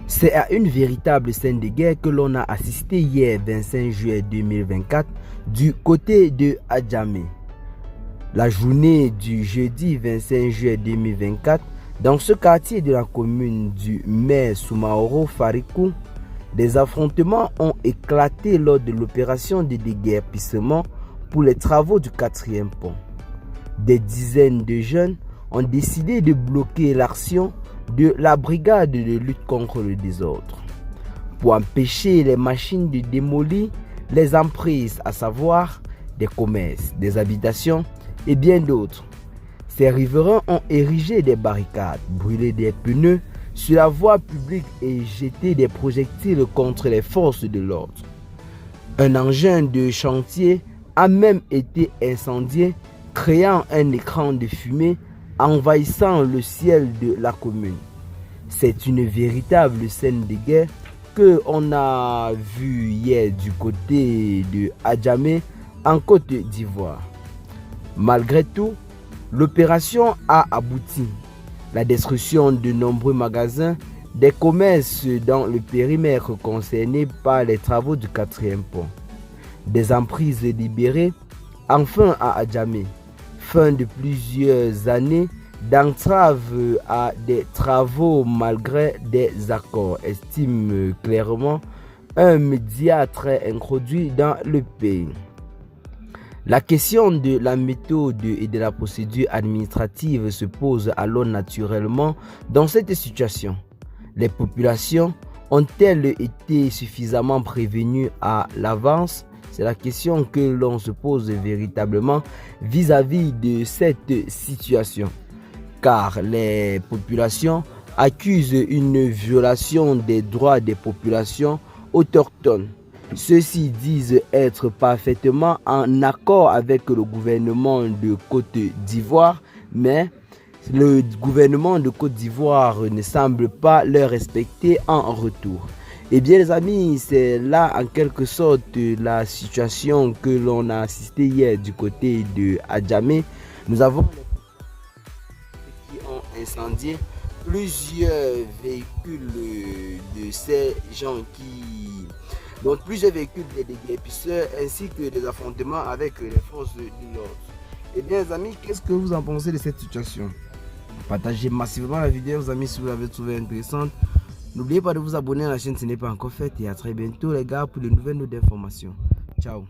C'est à une véritable scène de guerre que l'on a assisté hier 25 juillet 2024 du côté de Adjamé. La journée du jeudi 25 juillet 2024, dans ce quartier de la commune du maire Soumaoro Farikou, des affrontements ont éclaté lors de l'opération de déguerpissement pour les travaux du 4e pont. Des dizaines de jeunes ont décidé de bloquer l'action de la brigade de lutte contre le désordre pour empêcher les machines de démolir les emprises, à savoir des commerces, des habitations et bien d'autres. Ces riverains ont érigé des barricades, brûlé des pneus sur la voie publique et jeté des projectiles contre les forces de l'ordre. Un engin de chantier a même été incendié, créant un écran de fumée envahissant le ciel de la commune. C'est une véritable scène de guerre que on a vue hier du côté de Adjamé en Côte d'Ivoire. Malgré tout, l'opération a abouti. La destruction de nombreux magasins, des commerces dans le périmètre concerné par les travaux du 4e pont. Des emprises libérées, enfin à Adjamé. Fin de plusieurs années d'entrave à des travaux malgré des accords, estime clairement un média très introduit dans le pays. La question de la méthode et de la procédure administrative se pose alors naturellement dans cette situation. Les populations ont-elles été suffisamment prévenues à l'avance? C'est la question que l'on se pose véritablement vis-à-vis de cette situation. Car les populations accusent une violation des droits des populations autochtones. Ceux-ci disent être parfaitement en accord avec le gouvernement de Côte d'Ivoire, mais le gouvernement de Côte d'Ivoire ne semble pas leur respecter en retour. Eh bien les amis, c'est là en quelque sorte la situation que l'on a assisté hier du côté de Adjamé. Nous avons qui ont incendié plusieurs véhicules de ces gens qui... Donc plusieurs véhicules des déguerpisseurs ainsi que des affrontements avec les forces de l'ordre. Eh bien les amis, qu'est-ce que vous en pensez de cette situation? Partagez massivement la vidéo les amis si vous l'avez trouvée intéressante. N'oubliez pas de vous abonner à la chaîne si ce n'est pas encore fait et à très bientôt les gars pour de nouvelles notes d'informations. Ciao.